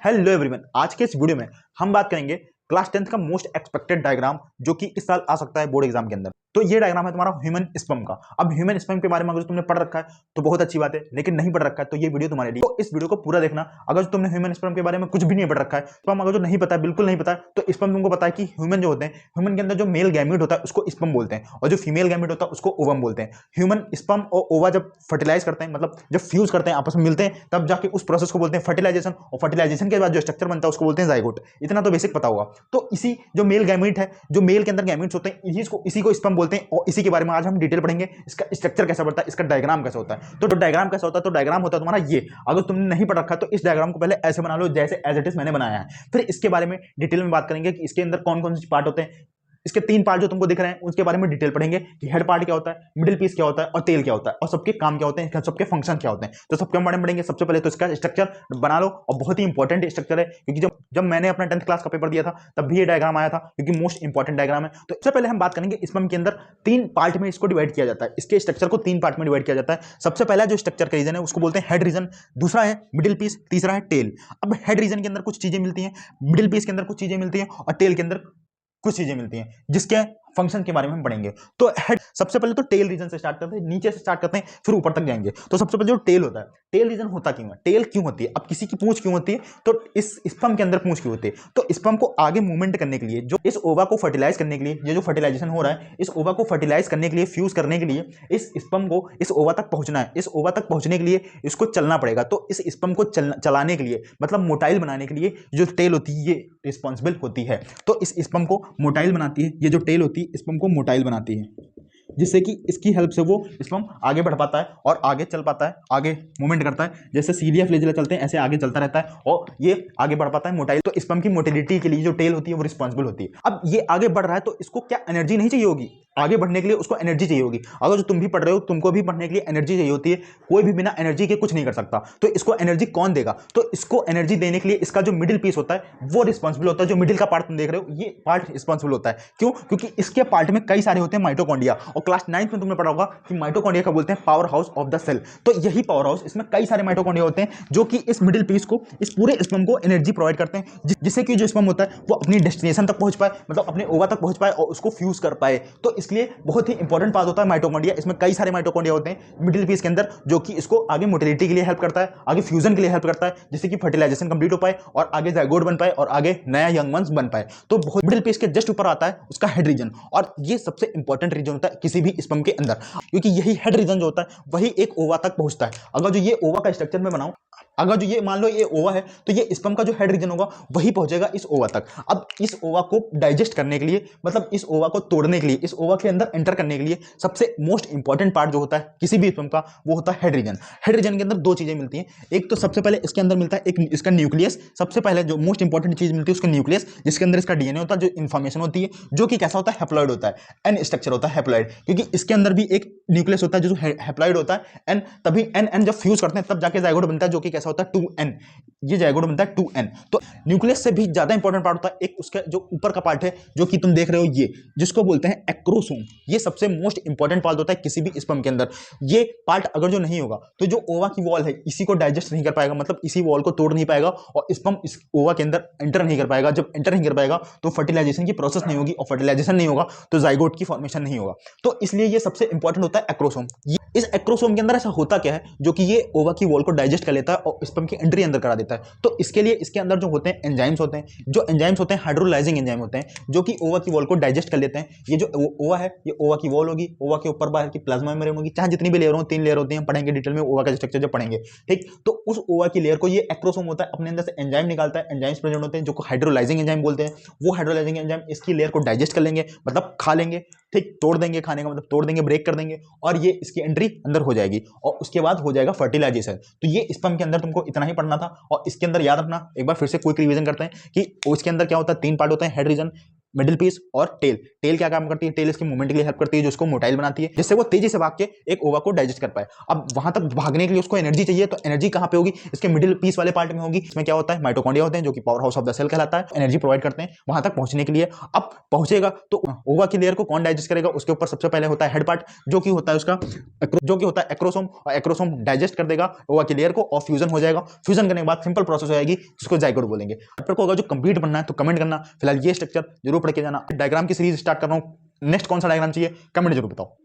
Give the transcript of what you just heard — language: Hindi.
हेलो एवरीवन, आज के इस वीडियो में हम बात करेंगे क्लास 10th का मोस्ट एक्सपेक्टेड डायग्राम जो कि इस साल आ सकता है बोर्ड एग्जाम के अंदर। तो ये डायग्राम है तुम्हारा ह्यूमन स्पर्म का। अब ह्यूमन स्पर्म के बारे में अगर तुमने पढ़ रखा है तो बहुत अच्छी बात है, लेकिन नहीं पढ़ रखा है तो ये वीडियो तुम्हारे लिए। तो इस वीडियो को पूरा देखना। अगर तुमने ह्यूमन स्पर्म के बारे में कुछ भी नहीं पढ़ रखा है, स्पर्म अगर जो नहीं पता है, बिल्कुल नहीं पता है, तो स्पर्म तुमको पता है कि ह्यूमन जो होते हैं, ह्यूमन के अंदर जो मेल गैमीट होता है उसको स्पर्म बोलते हैं और जो फीमेल गैमीट होता है उसको ओवम बोलते हैं। ह्यूमन स्पर्म और ओवा जब फर्टिलाइज करते हैं, मतलब जब फ्यूज करते हैं, आपस में मिलते हैं, तब जाके उस प्रोसेस को बोलते हैं फर्टिलाइजेशन। और फर्टिलाइजेशन के बाद जो स्ट्रक्चर बनता है उसको बोलते हैं जाइगोट। इतना तो बेसिक पता होगा। तो इसी जो मेल गैमीट है, जो मेल के अंदर गैमीट्स होते हैं, इसी को स्पर्म बोलते हैं और इसी के बारे में आज हम डिटेल पढ़ेंगे। इसका स्ट्रक्चर कैसा बनता है, इसका डायग्राम कैसा होता है। तो डायग्राम कैसा होता है, तो डायग्राम होता है तुम्हारा ये। अगर तुमने नहीं पढ़ रखा है तो इस डायग्राम को पहले ऐसे बना लो जैसे एज इट इज मैंने बनाया है। फिर इसके बारे में डिटेल में बात करेंगे कि इसके अंदर कौन कौन से पार्ट होते हैं। इसके 3 पार्ट जो तुमको दिख रहे हैं उसके बारे में डिटेल पढ़ेंगे कि हेड पार्ट क्या होता है, मिडिल पीस क्या होता है और टेल क्या होता है और सबके काम क्या होते हैं, सबके फंक्शन क्या होते हैं। तो सबके बारे में पढ़ेंगे। सबसे पहले तो इसका स्ट्रक्चर बना लो, और बहुत ही इंपॉर्टेंट स्ट्रक्चर है क्योंकि जब मैंने अपना 10th क्लास का पेपर दिया था तब भी ये डायग्राम आया था, क्योंकि मोस्ट इंपॉर्टेंट डायग्राम है। तो सबसे पहले हम बात करेंगे स्पर्म के अंदर 3 पार्ट में इसको डिवाइड किया जाता है। इसके स्ट्रक्चर को 3 पार्ट में डिवाइड किया जाता है। सबसे पहला जो स्ट्रक्चर का रीजन है उसको बोलते हैं हेड रीजन, दूसरा है मिडिल पीस, तीसरा है टेल। अब हेड रीजन के अंदर कुछ चीजें मिलती हैं, मिडिल पीस के अंदर कुछ चीजें मिलती हैं और टेल के अंदर कुछ चीजें मिलती हैं, जिसके फंक्शन के बारे में हम पढ़ेंगे। तो हेड, सबसे पहले तो टेल रीजन से स्टार्ट करते हैं, नीचे से स्टार्ट करते हैं फिर ऊपर तक जाएंगे। तो सबसे पहले जो टेल होता है, टेल रीजन होता क्यों है, टेल क्यों होती है। अब किसी की पूंछ क्यों होती है, तो इस स्पर्म के अंदर पूंछ क्यों होती है, तो स्पर्म को आगे मूवमेंट करने के लिए, जो इस ओवा को फर्टिलाइज करने के लिए, ये जो फर्टिलाइजेशन हो रहा है, इस ओवा को फर्टिलाइज करने के लिए, फ्यूज करने के लिए इस स्पर्म को इस ओवा तक पहुंचना है। इस ओवा तक पहुंचने के लिए इसको चलना पड़ेगा। तो इस स्पर्म को चलाने के लिए, मतलब मोटाइल बनाने के लिए जो टेल होती है ये रिस्पॉन्सिबल होती है। तो इस स्पर्म को मोटाइल बनाती है, ये जो टेल होती है स्पर्म को मोटाइल बनाती है, जिससे कि इसकी हेल्प से वो स्पर्म आगे बढ़ पाता है और आगे चल पाता है, आगे मूवमेंट करता है। जैसे सीढ़ियां फ्लैजेला चलते हैं ऐसे आगे चलता रहता है और ये आगे बढ़ पाता है मोटाइल। तो स्पर्म की मोटिलिटी के लिए जो टेल होती है वो रिस्पॉन्सिबल होती है। अब ये आगे बढ़ रहा है तो इसको क्या एनर्जी नहीं चाहिए होगी, आगे बढ़ने के लिए उसको एनर्जी चाहिए होगी। अगर जो तुम भी पढ़ रहे हो तुमको भी पढ़ने के लिए एनर्जी चाहिए होती है। कोई भी बिना एनर्जी के कुछ नहीं कर सकता। तो इसको एनर्जी कौन देगा, तो इसको एनर्जी देने के लिए इसका जो मिडिल पीस होता है वो रिस्पॉन्सिबल होता है। जो मिडिल का पार्ट तुम देख रहे हो ये पार्ट रिस्पॉन्सिबल होता है। क्यों, क्योंकि इसके पार्ट में कई सारे होते हैं माइटोकॉन्ड्रिया। और क्लास 9th में तुमने पढ़ा होगा कि माइटोकॉन्ड्रिया का बोलते हैं power house of the cell. तो यही पावर हाउस, इसमें कई सारे माइटोकॉन्ड्रिया होते हैं जो कि इस मिडिल पीस को, इस पूरे स्पर्म को एनर्जी प्रोवाइड करते हैं, जिससे कि जो स्पर्म होता है वो अपनी डेस्टिनेशन तक पहुंच पाए, मतलब अपने ओवा तक पहुंच पाए और उसको फ्यूज कर पाए। तो इसलिए बहुत ही इंपॉर्टेंट पार्ट होता है माइटोकॉन्ड्रिया। इसमें कई सारे माइटोकॉन्ड्रिया होते हैं मिडिल पीस के अंदर, जो कि इसको आगे मोटिलिटी के लिए हेल्प करता है, आगे फ्यूजन के लिए हेल्प करता है, जिससे कि फर्टिलाइजेशन कंप्लीट हो पाए और आगे जाइगोट बन पाए और आगे नया यंग वंस बन पाए। तो बहुत मिडिल पीस के जस्ट ऊपर आता है उसका हेड रीजन, और ये सबसे इंपॉर्टेंट रीजन होता है किसी भी स्पर्म के अंदर, क्योंकि यही हेड रीजन जो होता है वही एक ओवा तक पहुंचता है। अगर जो ये ओवा का स्ट्रक्चर में बनाऊं, अगर जो ये मान लो ये ओवा है तो ये स्पर्म का जो हेड रीजन होगा वही पहुंचेगा इस ओवा तक। अब इस ओवा को डाइजेस्ट करने के लिए, मतलब इस ओवा को तोड़ने के लिए, इस ओवा के अंदर एंटर करने के लिए सबसे मोस्ट इंपॉर्टेंट पार्ट जो होता है किसी भी स्पर्म का वो होता है हेड रीजन। हेड रीजन के अंदर 2 चीजें मिलती हैं। एक तो सबसे पहले इसके अंदर मिलता है एक इसका न्यूक्लियस। सबसे पहले जो मोस्ट इंपॉर्टेंट चीज मिलती है उसका न्यूक्लियस, जिसके अंदर इसका डीएनए होता है, जो इन्फॉर्मेशन होती है, जो कि कैसा होता है हैप्लॉइड होता है, एन स्ट्रक्चर होता है हैप्लॉइड, क्योंकि इसके अंदर भी एक न्यूक्लियस होता है जो हैप्लॉइड होता है एन। तभी एन एन जब फ्यूज करते हैं तब जाके जाइगोट बनता है, जो कि कैसा होता है 2n। ये जाइगोट बनता है 2n। तो न्यूक्लियस से भी ज्यादा इंपॉर्टेंट पार्ट होता है एक उसका जो ऊपर का पार्ट है, जो कि तुम देख रहे हो ये, जिसको बोलते हैं एक्रोसोम। ये सबसे मोस्ट इंपॉर्टेंट पार्ट होता है किसी भी स्पर्म के अंदर। ये पार्ट अगर जो नहीं होगा तो जो ओवा की वॉल है इसी को डाइजेस्ट नहीं कर पाएगा, मतलब इसी वॉल को तोड़ नहीं पाएगा और स्पर्म इस ओवा के अंदर एंटर नहीं कर पाएगा। जब एंटर नहीं कर पाएगा तो फर्टिलाइजेशन की प्रोसेस नहीं होगी, और फर्टिलाइजेशन नहीं होगा तो जाइगोट की फॉर्मेशन नहीं होगा। तो इसलिए ये सबसे इंपॉर्टेंट होता है एक्रोसोम। इस एक्रोसोम के अंदर ऐसा होता क्या है जो कि ये ओवा की वॉल को डाइजेस्ट कर लेता है और स्पर्म की एंट्री अंदर करा देता है। तो इसके लिए इसके अंदर जो होते हैं एंजाइम्स होते हैं, जो एंजाइम्स होते हैं हाइड्रोलाइजिंग एंजाइम होते हैं, जो कि ओवा की वॉल को डाइजेस्ट कर लेते हैं। ये जो ओवा है ये ओवा की वॉल होगी, ओवा के ऊपर बाहर की प्लाज्मा मेम्ब्रेन होगी, चाहे जितनी भी लेयर हो, 3 लेयर होती हैं, हम पढ़ेंगे डिटेल में ओवा का स्ट्रक्चर जब पढ़ेंगे, ठीक। तो उस ओवा की लेयर को ये एक्रोसोम होता है अपने अंदर से एंजाइम निकालता है, एंजाइम्स प्रेजेंट होते हैं जो हाइड्रोलाइजिंग एंजाइम बोलते हैं। वो हाइड्रोलाइजिंग एंजाइम इसकी लेयर को डाइजेस्ट कर लेंगे, मतलब खा लेंगे, ठीक, तोड़ देंगे, खाने का मतलब तोड़ देंगे, ब्रेक कर देंगे, और ये इसकी एंट्री अंदर हो जाएगी और उसके बाद हो जाएगा फर्टिलाइजेशन। तो ये स्पर्म के अंदर तुमको इतना ही पढ़ना था। और इसके अंदर याद रखना, एक बार फिर से क्विक रिवीजन करते हैं कि इसके अंदर क्या होता है, 3 पार्ट होते हैं, हेड रीजन, मिडिल पीस और टेल। टेल क्या काम करती है? टेल इसकी मूवमेंट के लिए हेल्प करती है, जो उसको मोटाइल बनाती है, जिससे वो तेजी से भाग के एक ओवा को डाइजेस्ट कर पाए। अब वहां तक भागने के लिए उसको एनर्जी चाहिए, तो एनर्जी कहां पे होगी? इसके मिडिल पीस वाले पार्ट में होगी। इसमें क्या होता है? माइटोकॉन्ड्रिया होते हैं, जो कि power house of the cell कहलाता है, एनर्जी प्रोवाइड करते हैं वहां तक पहुंचने के लिए। अब पहुंचेगा तो ओवा की लेयर को कौन डाइजेस्ट करेगा? उसके ऊपर सबसे पहले होता है हेड पार्ट, जो कि होता है उसका जो कि होता है एक्रोसोम, और एक्रोसोम डाइजेस्ट कर देगा ओवा की लेयर को और फ्यूजन हो जाएगा। फ्यूजन करने के बाद सिंपल प्रोसेस हो जाएगी, जिसको जाइगोट बोलेंगे। चैप्टर को अगर जो कंप्लीट बनना है तो कमेंट करना। फिलहाल ये स्ट्रक्चर जरूर पढ़ के जाना। डायग्राम की सीरीज स्टार्ट कर रहा हूं, नेक्स्ट कौन सा डायग्राम चाहिए कमेंट जरूर बताओ।